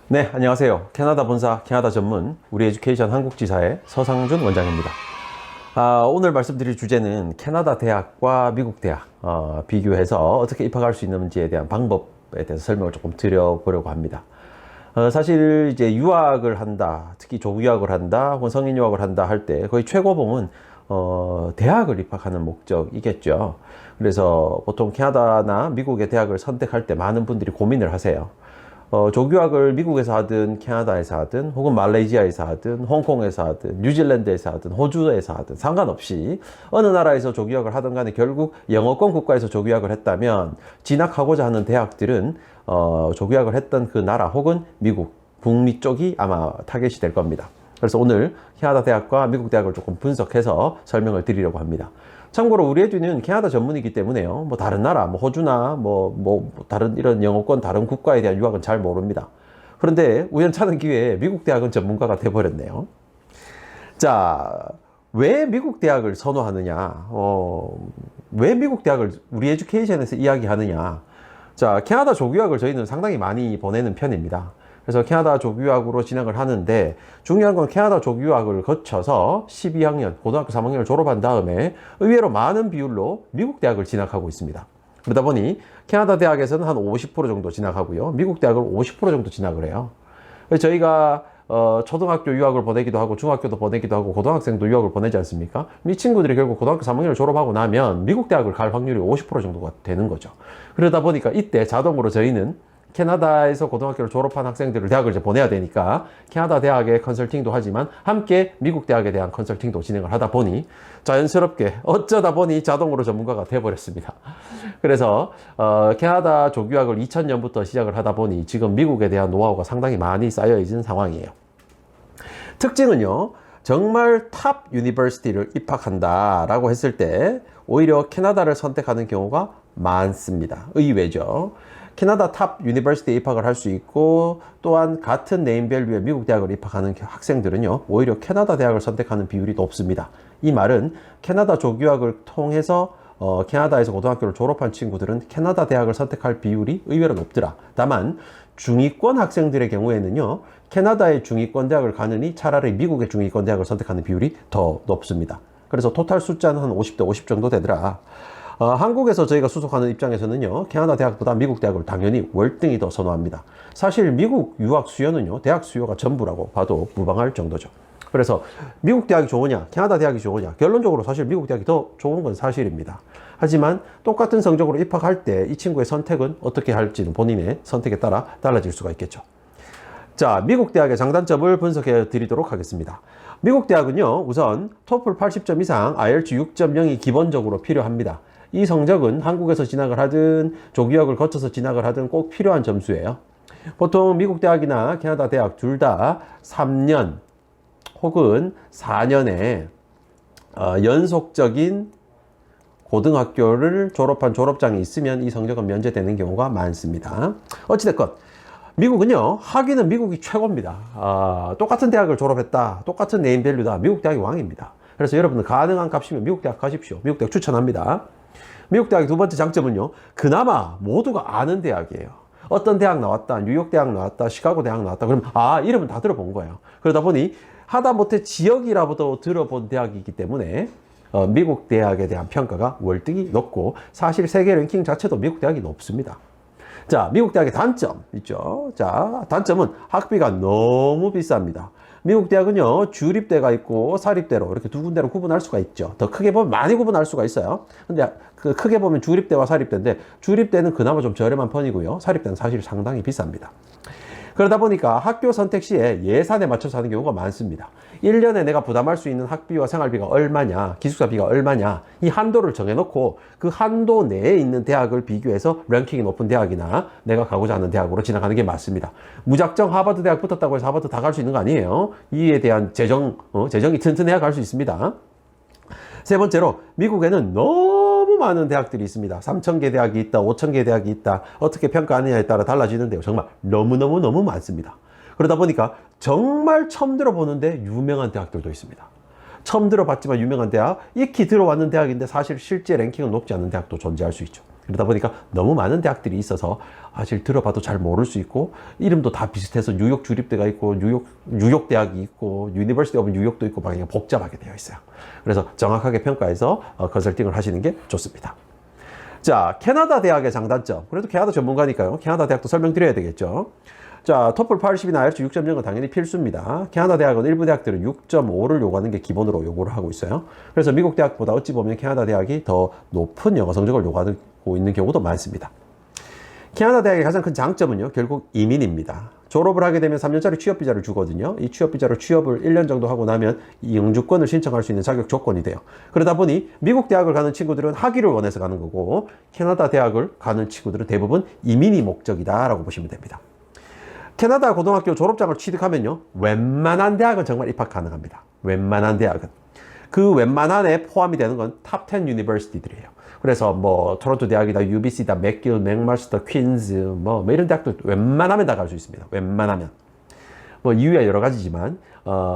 네, 안녕하세요. 캐나다 본사, 캐나다 전문, 우리 에듀케이션 한국지사의 서상준 원장입니다. 오늘 말씀드릴 주제는 캐나다 대학과 미국 대학 비교해서 어떻게 입학할 수 있는지에 대한 방법에 대해서 설명을 조금 드려보려고 합니다. 사실 이제 유학을 한다, 특히 조기 유학을 한다, 혹은 성인 유학을 한다 할 때 거의 최고봉은 대학을 입학하는 목적이겠죠. 그래서 보통 캐나다나 미국의 대학을 선택할 때 많은 분들이 고민을 하세요. 조교학을 미국에서 하든 캐나다에서 하든 혹은 말레이시아에서 하든 홍콩에서 하든 뉴질랜드에서 하든 호주에서 하든 상관없이 어느 나라에서 조교학을 하든 간에 결국 영어권 국가에서 조교학을 했다면 진학하고자 하는 대학들은 조교학을 했던 그 나라 혹은 미국, 북미 쪽이 아마 타겟이 될 겁니다. 그래서 오늘 캐나다 대학과 미국 대학을 조금 분석해서 설명을 드리려고 합니다. 참고로 우리 에듀는 캐나다 전문이기 때문에요. 뭐 다른 나라, 뭐 호주나 다른 이런 영어권 다른 국가에 대한 유학은 잘 모릅니다. 그런데 우연찮은 기회에 미국 대학은 전문가가 돼버렸네요. 자, 왜 미국 대학을 선호하느냐? 왜 미국 대학을 우리 에듀케이션에서 이야기하느냐? 자, 캐나다 조교학을 저희는 상당히 많이 보내는 편입니다. 그래서 캐나다 조교학으로 진학을 하는데 중요한 건 캐나다 조교학을 거쳐서 12학년, 고등학교 3학년을 졸업한 다음에 의외로 많은 비율로 미국 대학을 진학하고 있습니다. 그러다 보니 캐나다 대학에서는 한 50% 정도 진학하고요. 미국 대학을 50% 정도 진학을 해요. 그래서 저희가 초등학교 유학을 보내기도 하고 중학교도 보내기도 하고 고등학생도 유학을 보내지 않습니까? 이 친구들이 결국 고등학교 3학년을 졸업하고 나면 미국 대학을 갈 확률이 50% 정도가 되는 거죠. 그러다 보니까 이때 자동으로 저희는 캐나다에서 고등학교를 졸업한 학생들을 대학을 이제 보내야 되니까 캐나다 대학의 컨설팅도 하지만 함께 미국 대학에 대한 컨설팅도 진행을 하다 보니 자연스럽게 어쩌다 보니 자동으로 전문가가 돼버렸습니다. 그래서 캐나다 조교학을 2000년부터 시작을 하다 보니 지금 미국에 대한 노하우가 상당히 많이 쌓여 있는 상황이에요. 특징은요, 정말 탑 유니버시티를 입학한다라고 했을 때 오히려 캐나다를 선택하는 경우가 많습니다. 의외죠. 캐나다 탑 유니버시티에 입학을 할 수 있고 또한 같은 네임밸류의 미국 대학을 입학하는 학생들은요 오히려 캐나다 대학을 선택하는 비율이 높습니다. 이 말은 캐나다 조교학을 통해서 캐나다에서 고등학교를 졸업한 친구들은 캐나다 대학을 선택할 비율이 의외로 높더라. 다만 중위권 학생들의 경우에는요 캐나다의 중위권 대학을 가느니 차라리 미국의 중위권 대학을 선택하는 비율이 더 높습니다. 그래서 토탈 숫자는 한 50대 50 정도 되더라. 한국에서 저희가 수속하는 입장에서는요 캐나다 대학보다 미국 대학을 당연히 월등히 더 선호합니다. 사실 미국 유학 수요는요 대학 수요가 전부라고 봐도 무방할 정도죠. 그래서 미국 대학이 좋으냐 캐나다 대학이 좋으냐, 결론적으로 사실 미국 대학이 더 좋은 건 사실입니다. 하지만 똑같은 성적으로 입학할 때 이 친구의 선택은 어떻게 할지는 본인의 선택에 따라 달라질 수가 있겠죠. 자, 미국 대학의 장단점을 분석해 드리도록 하겠습니다. 미국 대학은요 우선 토플 80점 이상 IELTS 6.0이 기본적으로 필요합니다. 이 성적은 한국에서 진학을 하든 조교학을 거쳐서 진학을 하든 꼭 필요한 점수예요. 보통 미국 대학이나 캐나다 대학 둘 다 3년 혹은 4년의 연속적인 고등학교를 졸업한 졸업장이 있으면 이 성적은 면제되는 경우가 많습니다. 어찌됐건 미국은요 학위는 미국이 최고입니다. 똑같은 대학을 졸업했다, 똑같은 네임밸류다, 미국 대학이 왕입니다. 그래서 여러분들 가능한 값이면 미국 대학 가십시오. 미국 대학 추천합니다. 미국 대학의 두 번째 장점은요 그나마 모두가 아는 대학이에요. 어떤 대학 나왔다, 뉴욕 대학 나왔다, 시카고 대학 나왔다 그러면 이름은 다 들어본 거예요. 그러다 보니 하다못해 지역이라도 들어본 대학이기 때문에 미국 대학에 대한 평가가 월등히 높고 사실 세계 랭킹 자체도 미국 대학이 높습니다. 자, 미국 대학의 단점 있죠. 자, 단점은 학비가 너무 비쌉니다. 미국 대학은요 주립대가 있고 사립대로 이렇게 두 군데로 구분할 수가 있죠. 더 크게 보면 많이 구분할 수가 있어요. 근데 그 크게 보면 주립대와 사립대인데 주립대는 그나마 좀 저렴한 편이고요 사립대는 사실 상당히 비쌉니다. 그러다 보니까 학교 선택 시에 예산에 맞춰서 하는 경우가 많습니다. 1년에 내가 부담할 수 있는 학비와 생활비가 얼마냐, 기숙사비가 얼마냐, 이 한도를 정해놓고 그 한도 내에 있는 대학을 비교해서 랭킹이 높은 대학이나 내가 가고자 하는 대학으로 진학하는 게 맞습니다. 무작정 하버드 대학 붙었다고 해서 하버드 다 갈 수 있는 거 아니에요. 이에 대한 재정이 튼튼해야 갈 수 있습니다. 세 번째로 미국에는 너무 많은 대학들이 있습니다. 3,000개 대학이 있다, 5,000개 대학이 있다. 어떻게 평가하느냐에 따라 달라지는데요. 정말 너무너무 많습니다. 그러다 보니까 정말 처음 들어보는데 유명한 대학들도 있습니다. 처음 들어봤지만 유명한 대학, 익히 들어왔는 대학인데 사실 실제 랭킹은 높지 않은 대학도 존재할 수 있죠. 그러다 보니까 너무 많은 대학들이 있어서 사실 들어봐도 잘 모를 수 있고, 이름도 다 비슷해서 뉴욕 주립대가 있고, 뉴욕 대학이 있고, 유니버시티 오브 뉴욕도 있고, 막 그냥 복잡하게 되어 있어요. 그래서 정확하게 평가해서 컨설팅을 하시는 게 좋습니다. 자, 캐나다 대학의 장단점. 그래도 캐나다 전문가니까요. 캐나다 대학도 설명드려야 되겠죠. 자, 토플 80이나 IELTS 6.0은 당연히 필수입니다. 캐나다 대학은 일부 대학들은 6.5를 요구하는 게 기본으로 요구를 하고 있어요. 그래서 미국 대학보다 어찌 보면 캐나다 대학이 더 높은 영어 성적을 요구하고 있는 경우도 많습니다. 캐나다 대학의 가장 큰 장점은요, 결국 이민입니다. 졸업을 하게 되면 3년짜리 취업비자를 주거든요. 이 취업비자로 취업을 1년 정도 하고 나면 이 영주권을 신청할 수 있는 자격 조건이 돼요. 그러다 보니 미국 대학을 가는 친구들은 학위를 원해서 가는 거고, 캐나다 대학을 가는 친구들은 대부분 이민이 목적이다라고 보시면 됩니다. 캐나다 고등학교 졸업장을 취득하면요, 웬만한 대학은 정말 입학 가능합니다. 웬만한 대학은. 그 웬만한에 포함이 되는 건 탑 10 유니버시티들이에요. 그래서 뭐 토론토 대학이다, UBC다, 맥길, 맥마스터, 퀸즈, 뭐 이런 대학들 웬만하면 다 갈 수 있습니다. 웬만하면. 뭐 이유야 여러 가지지만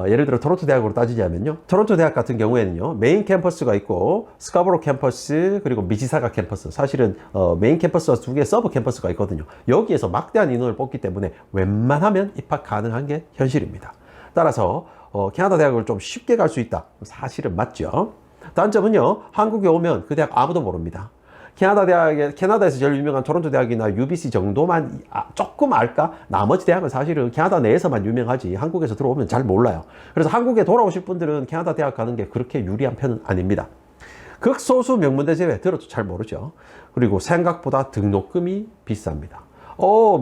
예를 들어 토론토 대학으로 따지자면요, 토론토 대학 같은 경우에는요, 메인 캠퍼스가 있고 스카보로 캠퍼스, 그리고 미시사가 캠퍼스, 사실은 메인 캠퍼스와 두 개의 서브 캠퍼스가 있거든요. 여기에서 막대한 인원을 뽑기 때문에 웬만하면 입학 가능한 게 현실입니다. 따라서 캐나다 대학을 좀 쉽게 갈 수 있다, 사실은 맞죠. 단점은요, 한국에 오면 그 대학 아무도 모릅니다. 캐나다에서 제일 유명한 토론토 대학이나 UBC 정도만 조금 알까? 나머지 대학은 사실은 캐나다 내에서만 유명하지 한국에서 들어오면 잘 몰라요. 그래서 한국에 돌아오실 분들은 캐나다 대학 가는 게 그렇게 유리한 편은 아닙니다. 극소수 명문대 제외 들어도 잘 모르죠. 그리고 생각보다 등록금이 비쌉니다.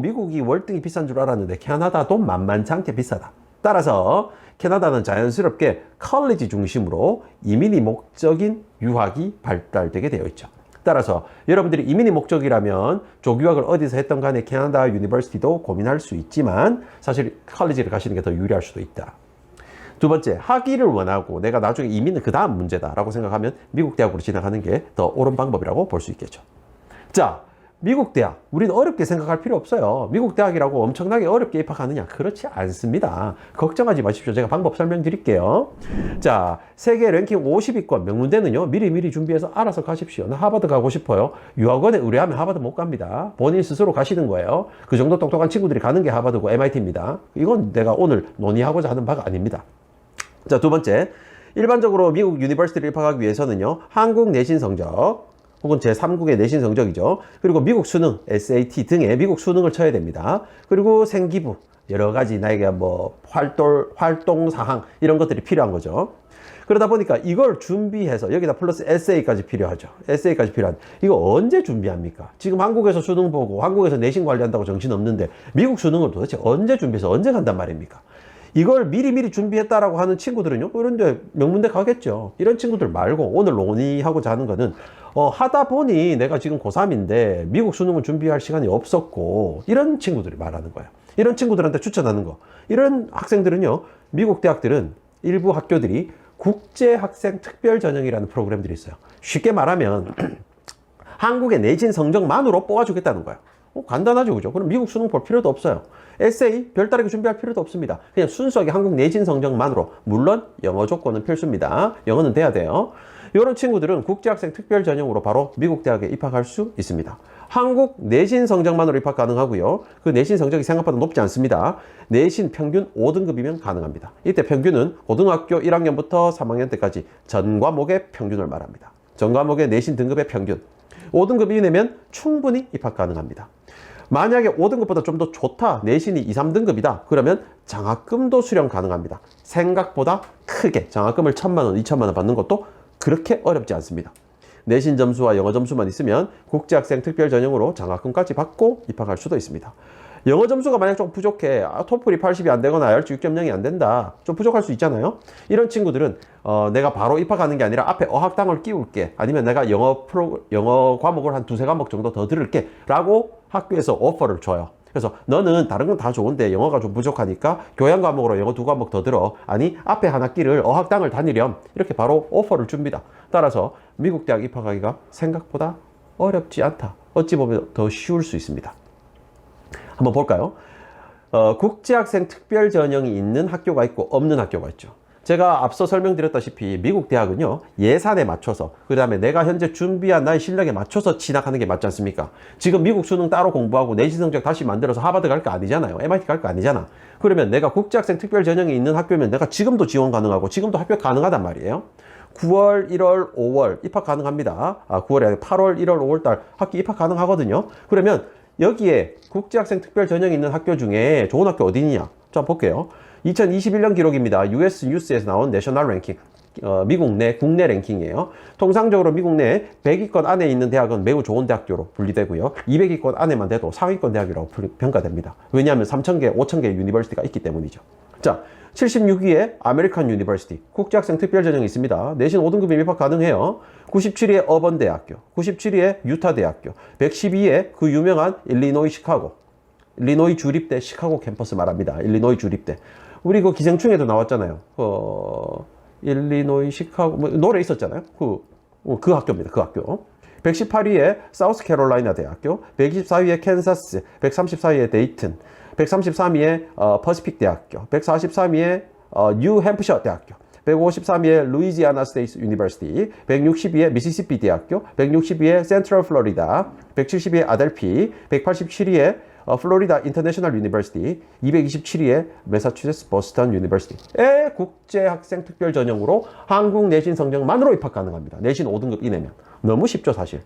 미국이 월등히 비싼 줄 알았는데 캐나다도 만만찮게 비싸다. 따라서 캐나다는 자연스럽게 컬리지 중심으로 이민이 목적인 유학이 발달되게 되어 있죠. 따라서 여러분들이 이민이 목적이라면 조교학을 어디서 했던 간에 캐나다 유니버시티도 고민할 수 있지만 사실 컬리지를 가시는 게 더 유리할 수도 있다. 두 번째, 학위를 원하고 내가 나중에 이민은 그 다음 문제다라고 생각하면 미국 대학으로 진학하는 게 더 옳은 방법이라고 볼 수 있겠죠. 자, 미국 대학, 우리는 어렵게 생각할 필요 없어요. 미국 대학이라고 엄청나게 어렵게 입학하느냐? 그렇지 않습니다. 걱정하지 마십시오. 제가 방법 설명드릴게요. 자, 세계 랭킹 50위권 명문대는요, 미리 준비해서 알아서 가십시오. 나 하버드 가고 싶어요. 유학원에 의뢰하면 하버드 못 갑니다. 본인 스스로 가시는 거예요. 그 정도 똑똑한 친구들이 가는 게 하버드고 MIT입니다. 이건 내가 오늘 논의하고자 하는 바가 아닙니다. 자, 두 번째, 일반적으로 미국 유니버시티를 입학하기 위해서는요, 한국 내신 성적, 혹은 제3국의 내신 성적이죠. 그리고 미국 수능, SAT 등의 미국 수능을 쳐야 됩니다. 그리고 생기부, 여러 가지 나에게 뭐 활동 사항 이런 것들이 필요한 거죠. 그러다 보니까 이걸 준비해서 여기다 플러스 에세이까지 필요하죠. 에세이까지 필요한. 이거 언제 준비합니까? 지금 한국에서 수능 보고 한국에서 내신 관리한다고 정신 없는데 미국 수능을 도대체 언제 준비해서 언제 간단 말입니까? 이걸 미리 준비했다라고 하는 친구들은요, 그런데 명문대 가겠죠. 이런 친구들 말고 오늘 논의하고자 하는 거는 하다 보니 내가 지금 고3인데 미국 수능을 준비할 시간이 없었고, 이런 친구들이 말하는 거예요. 이런 친구들한테 추천하는 거. 이런 학생들은요, 미국 대학들은 일부 학교들이 국제학생 특별전형이라는 프로그램들이 있어요. 쉽게 말하면 한국의 내신 성적만으로 뽑아주겠다는 거예요. 간단하죠, 그죠? 그럼 미국 수능 볼 필요도 없어요. 에세이 별다르게 준비할 필요도 없습니다. 그냥 순수하게 한국 내신 성적만으로, 물론 영어 조건은 필수입니다. 영어는 돼야 돼요. 이런 친구들은 국제학생 특별 전형으로 바로 미국 대학에 입학할 수 있습니다. 한국 내신 성적만으로 입학 가능하고요. 그 내신 성적이 생각보다 높지 않습니다. 내신 평균 5등급이면 가능합니다. 이때 평균은 고등학교 1학년부터 3학년 때까지 전 과목의 평균을 말합니다. 전 과목의 내신 등급의 평균. 5등급 이내면 충분히 입학 가능합니다. 만약에 5등급보다 좀 더 좋다, 내신이 2, 3등급이다, 그러면 장학금도 수령 가능합니다. 생각보다 크게 장학금을 1,000만 원, 2,000만 원 받는 것도 그렇게 어렵지 않습니다. 내신 점수와 영어 점수만 있으면 국제학생 특별 전형으로 장학금까지 받고 입학할 수도 있습니다. 영어 점수가 만약 좀 부족해, 토플이 80이 안 되거나 IELTS 6.0이 안 된다, 좀 부족할 수 있잖아요. 이런 친구들은 내가 바로 입학하는 게 아니라 앞에 어학당을 끼울게, 아니면 내가 영어 과목을 한 두세 과목 정도 더 들을게 라고 학교에서 오퍼를 줘요. 그래서 너는 다른 건 다 좋은데 영어가 좀 부족하니까 교양 과목으로 영어 2과목 더 들어, 아니 앞에 한 학기를 어학당을 다니렴, 이렇게 바로 오퍼를 줍니다. 따라서 미국 대학 입학하기가 생각보다 어렵지 않다, 어찌 보면 더 쉬울 수 있습니다. 한번 볼까요? 국제학생 특별 전형이 있는 학교가 있고 없는 학교가 있죠. 제가 앞서 설명드렸다시피 미국 대학은요, 예산에 맞춰서, 그 다음에 내가 현재 준비한 나의 실력에 맞춰서 진학하는 게 맞지 않습니까? 지금 미국 수능 따로 공부하고 내신 성적 다시 만들어서 하버드 갈 거 아니잖아요. MIT 갈 거 아니잖아. 그러면 내가 국제학생 특별 전형이 있는 학교면 내가 지금도 지원 가능하고 지금도 합격 가능하단 말이에요. 9월, 1월, 5월 입학 가능합니다. 9월이 아니라 8월, 1월, 5월 달 학기 입학 가능하거든요. 그러면 여기에 국제학생 특별 전형이 있는 학교 중에 좋은 학교 어디냐? 자, 볼게요. 2021년 기록입니다. US 뉴스에서 나온 내셔널 랭킹. 미국 내 국내 랭킹이에요. 통상적으로 미국 내 100위권 안에 있는 대학은 매우 좋은 대학교로 분리되고요. 200위권 안에만 돼도 상위권 대학이라고 평가됩니다. 왜냐하면 3,000개, 5,000개 유니버시티가 있기 때문이죠. 자, 76위에 아메리칸 유니버시티 국제학생 특별 전형이 있습니다. 내신 5등급이 입학 가능해요. 97위에 어번 대학교, 97위에 유타 대학교, 112위에 그 유명한 일리노이 시카고, 일리노이 주립대 시카고 캠퍼스 말합니다. 일리노이 주립대. 우리 그 기생충에도 나왔잖아요. 일리노이 시카고 뭐 노래 있었잖아요. 그 학교입니다. 그 학교. 118위에 사우스캐롤라이나 대학교, 124위에 캔사스, 134위에 데이튼, 133위에 퍼시픽 대학교, 143위에 뉴햄프셔 대학교, 153위에 루이지아나 스테이트 유니버시티, 160위에 미시시피 대학교, 160위에 센트럴 플로리다, 170위에 아델피, 187위에 플로리다 인터내셔널 유니버시티, 227위에 매사추세츠 보스턴 유니버시티의 국제학생 특별 전형으로 한국 내신 성적만으로 입학 가능합니다. 내신 5등급 이내면. 너무 쉽죠, 사실.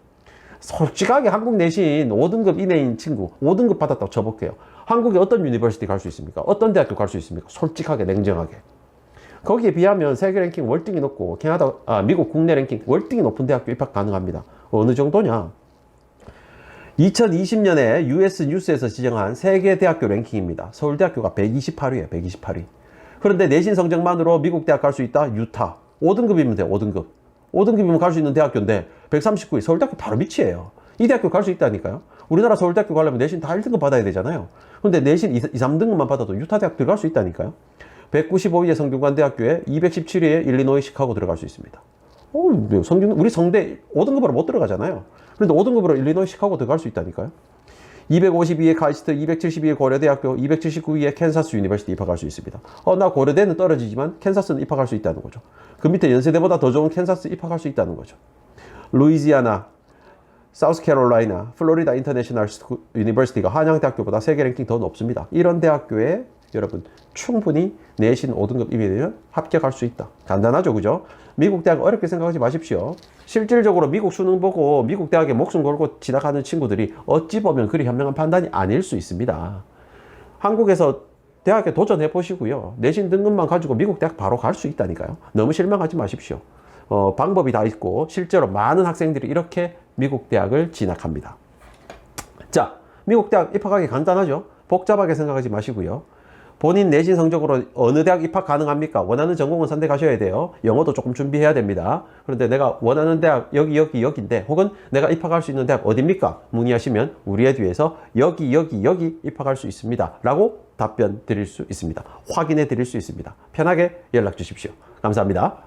솔직하게 한국 내신 5등급 이내인 친구 5등급 받았다고 쳐볼게요. 한국에 어떤 유니버시티 갈 수 있습니까? 어떤 대학교 갈 수 있습니까? 솔직하게 냉정하게. 거기에 비하면 세계 랭킹 월등히 높고 미국 국내 랭킹 월등히 높은 대학교 입학 가능합니다. 어느 정도냐? 2020년에 US 뉴스에서 지정한 세계 대학교 랭킹입니다. 서울대학교가 128위에 128위. 그런데 내신 성적만으로 미국 대학 갈 수 있다? 유타. 5등급이면 돼요. 5등급. 5등급이면 갈 수 있는 대학교인데 139위. 서울대학교 바로 밑이에요. 이 대학교 갈 수 있다니까요. 우리나라 서울대학교 가려면 내신 다 1등급 받아야 되잖아요. 근데 내신 2, 3등급만 받아도 유타 대학 들어갈 수 있다니까요. 195위에 성균관대학교에 217위에 일리노이 시카고 들어갈 수 있습니다. 우리 성대 5등급으로 못 들어가잖아요. 그런데 5등급으로 일리노이 시카고 들어갈 수 있다니까요. 252위에 카이스트, 272위에 고려대학교, 279위에 캔사스 유니버시티 입학할 수 있습니다. 나 고려대는 떨어지지만 캔사스는 입학할 수 있다는 거죠. 그 밑에 연세대보다 더 좋은 캔사스 입학할 수 있다는 거죠. 루이지아나, 사우스캐롤라이나, 플로리다 인터내셔널 유니버시티가 한양대학교보다 세계 랭킹 더 높습니다. 이런 대학교에 여러분 충분히 내신 5등급 이내면 합격할 수 있다. 간단하죠, 그죠? 미국 대학 어렵게 생각하지 마십시오. 실질적으로 미국 수능 보고 미국 대학에 목숨 걸고 진학하는 친구들이 어찌 보면 그리 현명한 판단이 아닐 수 있습니다. 한국에서 대학에 도전해 보시고요. 내신 등급만 가지고 미국 대학 바로 갈 수 있다니까요. 너무 실망하지 마십시오. 방법이 다 있고 실제로 많은 학생들이 이렇게 미국 대학을 진학합니다. 자, 미국 대학 입학하기 간단하죠? 복잡하게 생각하지 마시고요. 본인 내신 성적으로 어느 대학 입학 가능합니까? 원하는 전공은 선택하셔야 돼요. 영어도 조금 준비해야 됩니다. 그런데 내가 원하는 대학 여기인데 혹은 내가 입학할 수 있는 대학 어디입니까? 문의하시면 우리에 대해서 여기 입학할 수 있습니다. 라고 답변 드릴 수 있습니다. 확인해 드릴 수 있습니다. 편하게 연락 주십시오. 감사합니다.